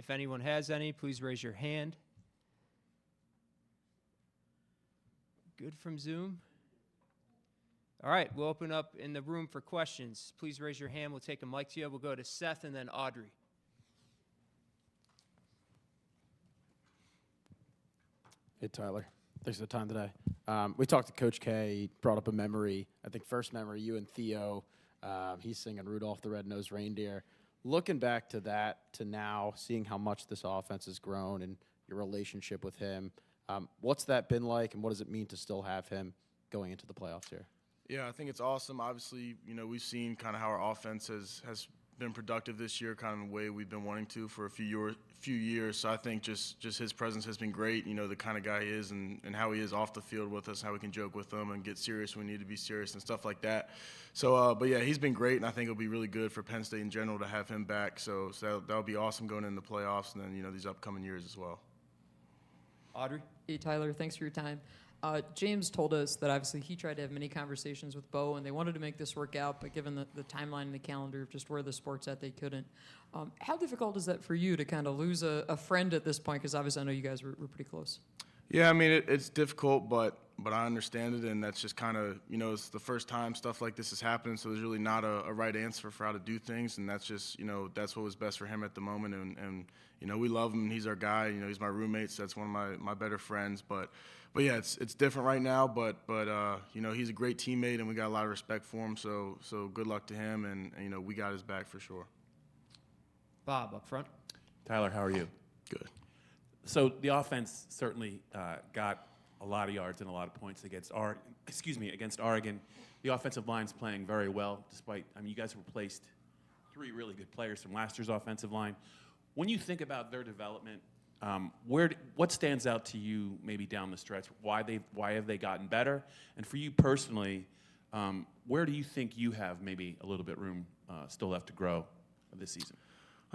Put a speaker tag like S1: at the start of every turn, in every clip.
S1: If anyone has any, please raise your hand. Good from Zoom. All right, we'll open up in the room for questions. Please raise your hand. We'll take a mic to you. We'll go to Seth and then Audrey.
S2: Hey, Tyler. Thanks for the time today. We talked to Coach K. He brought up a memory. I think first memory, you and Theo. He's singing Rudolph the Red-Nosed Reindeer. Looking back to that to now, seeing how much this offense has grown and your relationship with him, what's that been like, and what does it mean to still have him going into the playoffs here?
S3: Yeah, I think it's awesome. Obviously, we've seen kind of how our offense has been productive this year, kind of the way we've been wanting to for a few years. So I think just his presence has been great. The kind of guy he is and how he is off the field with us, how we can joke with him and get serious when we need to be serious and stuff like that. So, but yeah, he's been great, and I think it'll be really good for Penn State in general to have him back. So that'll be awesome going into the playoffs and then, these upcoming years as well.
S1: Audrey?
S4: Hey, Tyler, thanks for your time. James told us that obviously he tried to have many conversations with Bo, and they wanted to make this work out, but given the timeline and the calendar of just where the sport's at, they couldn't. How difficult is that for you to kind of lose a friend at this point? Because obviously I know you guys were pretty close.
S3: Yeah, I mean, it's difficult, but I understand it, and that's just kind of, it's the first time stuff like this is happening, so there's really not a right answer for how to do things, and that's just, that's what was best for him at the moment, and we love him, he's our guy, he's my roommate, so that's one of my better friends, but yeah, it's different right now, but he's a great teammate, and we got a lot of respect for him, so good luck to him, and we got his back for sure.
S1: Bob, up front.
S5: Tyler, how are you?
S3: Good.
S5: So the offense certainly got a lot of yards and a lot of points against Oregon. The offensive line's playing very well, despite, you guys replaced 3 really good players from last year's offensive line. When you think about their development, what stands out to you maybe down the stretch? Why have they gotten better? And for you personally, where do you think you have maybe a little bit room still left to grow this season?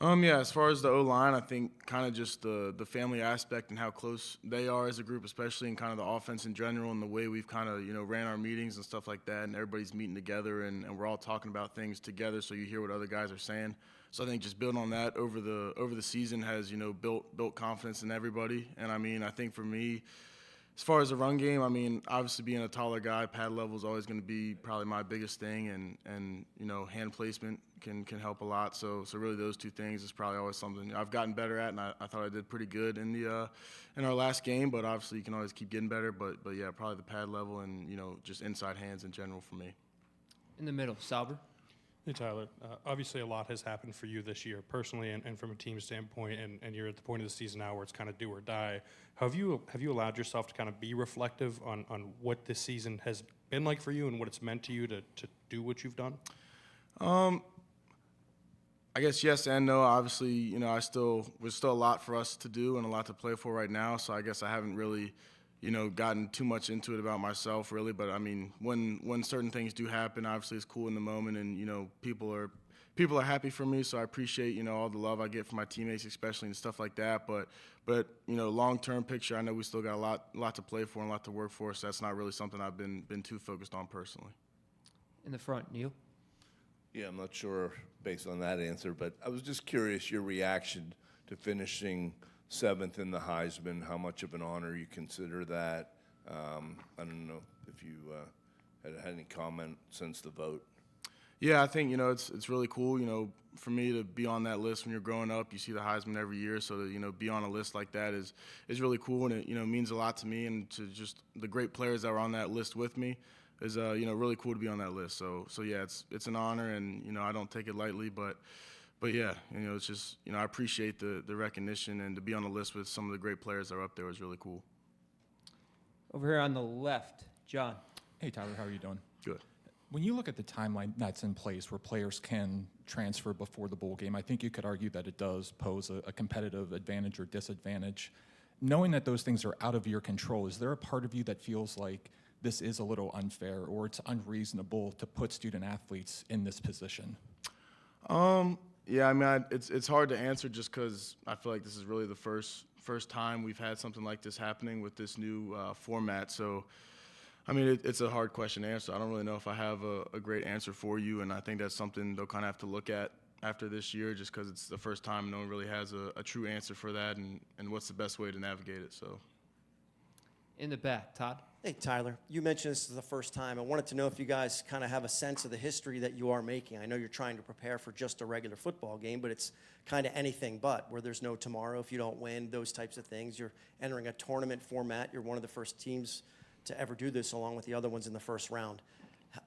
S3: Yeah, as far as the O-line, I think kind of just the family aspect and how close they are as a group, especially in kind of the offense in general and the way we've kind of, ran our meetings and stuff like that, and everybody's meeting together and we're all talking about things together so you hear what other guys are saying. So I think just building on that over the season has, built confidence in everybody. And, I think for me, as far as the run game, obviously being a taller guy, pad level is always going to be probably my biggest thing, and hand placement can help a lot. So really those 2 things is probably always something I've gotten better at, and I thought I did pretty good in our last game. But obviously you can always keep getting better. But yeah, probably the pad level and just inside hands in general for me.
S1: In the middle, Sauber.
S6: Hey, Tyler. Obviously, a lot has happened for you this year personally and from a team standpoint, and you're at the point of the season now where it's kind of do or die. Have you allowed yourself to kind of be reflective on what this season has been like for you and what it's meant to you to do what you've done?
S3: I guess yes and no. Obviously, there's still a lot for us to do and a lot to play for right now, so I guess I haven't really gotten too much into it about myself, really. But when certain things do happen, obviously it's cool in the moment, and people are happy for me. So I appreciate all the love I get from my teammates, especially and stuff like that. But long-term picture, I know we still got a lot to play for and a lot to work for. So that's not really something I've been too focused on personally.
S1: In the front, Neil.
S7: Yeah, I'm not sure based on that answer, but I was just curious your reaction to finishing 7th in the Heisman, how much of an honor you consider that. I don't know if you had any comment since the vote.
S3: Yeah, I think, it's really cool, for me to be on that list when you're growing up. You see the Heisman every year, so to, be on a list like that is really cool, and it, means a lot to me and to just the great players that were on that list with me is, really cool to be on that list. So yeah, it's an honor, and, I don't take it lightly, but yeah, it's just, I appreciate the recognition, and to be on the list with some of the great players that are up there was really cool.
S1: Over here on the left, John.
S8: Hey, Tyler, how are you doing?
S3: Good.
S8: When you look at the timeline that's in place where players can transfer before the bowl game, I think you could argue that it does pose a competitive advantage or disadvantage. Knowing that those things are out of your control, is there a part of you that feels like this is a little unfair or it's unreasonable to put student athletes in this position?
S3: Yeah, it's hard to answer just because I feel like this is really the first time we've had something like this happening with this new format. So, it's a hard question to answer. I don't really know if I have a great answer for you, and I think that's something they'll kind of have to look at after this year, just because it's the first time no one really has a true answer for that, and what's the best way to navigate it. So.
S1: In the back, Todd.
S9: Hey, Tyler, you mentioned this is the first time. I wanted to know if you guys kind of have a sense of the history that you are making. I know you're trying to prepare for just a regular football game, but it's kind of anything but, where there's no tomorrow if you don't win, those types of things. You're entering a tournament format. You're one of the first teams to ever do this, along with the other ones in the first round.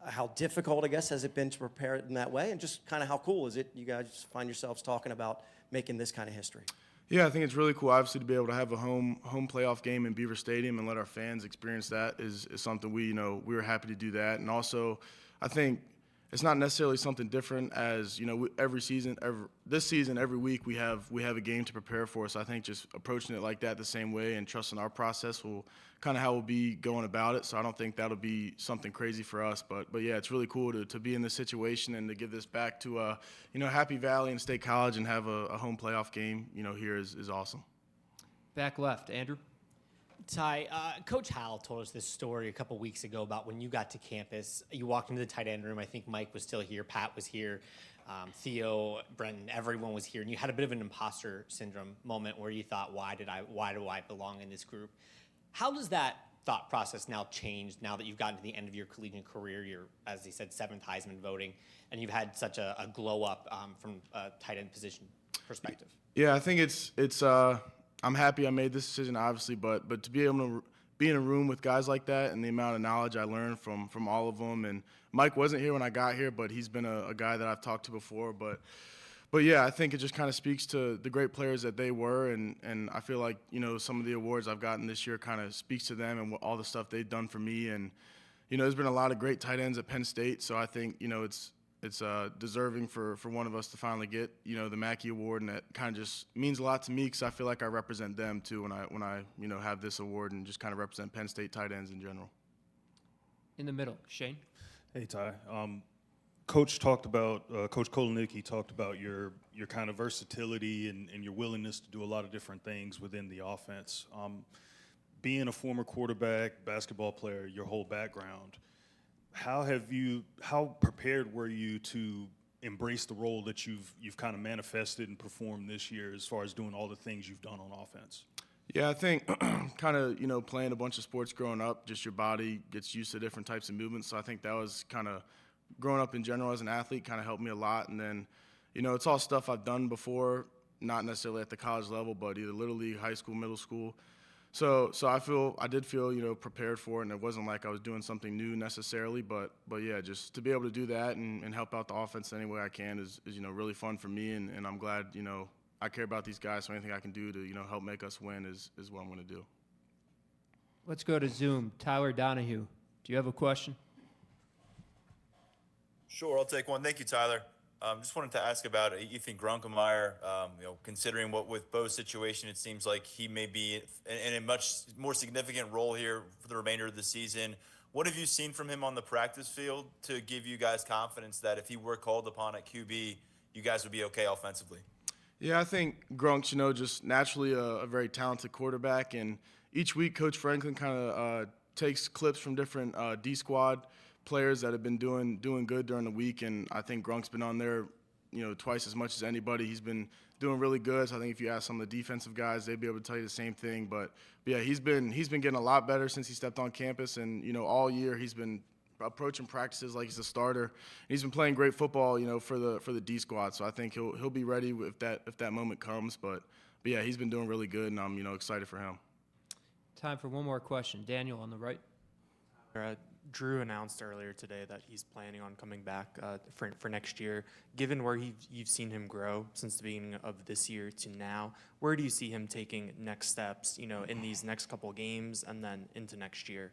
S9: How difficult, I guess, has it been to prepare it in that way? And just kind of how cool is it you guys find yourselves talking about making this kind of history?
S3: Yeah, I think it's really cool, obviously, to be able to have a home playoff game in Beaver Stadium and let our fans experience that is something we were happy to do that. And also, I think it's not necessarily something different as, every season, every week we have a game to prepare for. So I think just approaching it like that the same way and trusting our process will kind of how we'll be going about it. So I don't think that'll be something crazy for us. But yeah, it's really cool to be in this situation and to give this back to, Happy Valley and State College and have a home playoff game, here is awesome.
S1: Back left, Andrew.
S10: Ty, Coach Howell told us this story a couple weeks ago about when you got to campus. You walked into the tight end room. I think Mike was still here. Pat was here. Theo, Brenton, everyone was here. And you had a bit of an imposter syndrome moment where you thought, why do I belong in this group? How does that thought process now change now that you've gotten to the end of your collegiate career? You're, as he said, 7th Heisman voting, and you've had such a glow up from a tight end position perspective.
S3: Yeah, I think it's I'm happy I made this decision, obviously, but to be able to be in a room with guys like that and the amount of knowledge I learned from all of them. And Mike wasn't here when I got here, but he's been a guy that I've talked to before. But yeah, I think it just kind of speaks to the great players that they were, and I feel like some of the awards I've gotten this year kind of speaks to them and all the stuff they've done for me. And there's been a lot of great tight ends at Penn State, so I think it's deserving for one of us to finally get the Mackey Award, and that kind of just means a lot to me because I feel like I represent them too when I have this award and just kind of represent Penn State tight ends in general.
S1: In the middle, Shane.
S11: Hey Ty, Coach Kolonicki talked about your kind of versatility and your willingness to do a lot of different things within the offense. Being a former quarterback, basketball player, your whole background, how prepared were you to embrace the role that you've kind of manifested and performed this year as far as doing all the things you've done on offense?
S3: Yeah, I think kind of playing a bunch of sports growing up, just your body gets used to different types of movements. So I think that was kind of growing up in general as an athlete kind of helped me a lot. And then, it's all stuff I've done before, not necessarily at the college level, but either Little League, high school, middle school. So I did feel prepared for it, and it wasn't like I was doing something new necessarily, but yeah, just to be able to do that and help out the offense any way I can is really fun for me, and I'm glad I care about these guys, so anything I can do to help make us win is what I'm going to do.
S1: Let's go to Zoom. Tyler Donahue, do you have a question?
S12: Sure, I'll take one. Thank you, Tyler. Just wanted to ask about Ethan Grunkemeyer. Considering what with Bo's situation, it seems like he may be in a much more significant role here for the remainder of the season. What have you seen from him on the practice field to give you guys confidence that if he were called upon at QB, you guys would be okay offensively?
S3: Yeah, I think Grunk's, just naturally a very talented quarterback, and each week Coach Franklin kind of takes clips from different D-squad players that have been doing good during the week, and I think Grunk's been on there, twice as much as anybody. He's been doing really good. So I think if you ask some of the defensive guys, they'd be able to tell you the same thing. But yeah, he's been getting a lot better since he stepped on campus, and all year he's been approaching practices like he's a starter. And he's been playing great football, for the D squad. So I think he'll be ready if that moment comes. But yeah, he's been doing really good, and I'm excited for him.
S1: Time for one more question. Daniel on the right.
S13: Drew announced earlier today that he's planning on coming back for next year. Given where you've seen him grow since the beginning of this year to now, where do you see him taking next steps, in these next couple games and then into next year?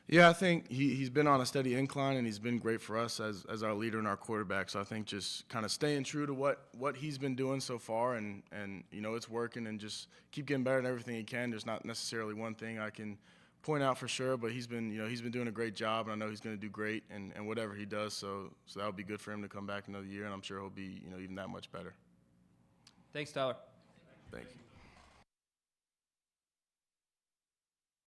S3: Yeah, I think he's been on a steady incline, and he's been great for us as our leader and our quarterback. So I think just kind of staying true to what he's been doing so far, and it's working, and just keep getting better at everything he can. There's not necessarily one thing I can point out for sure, but he's been doing a great job, and I know he's going to do great and whatever he does. So that would be good for him to come back another year, and I'm sure he'll be even that much better.
S1: Thanks, Tyler.
S3: Thank you.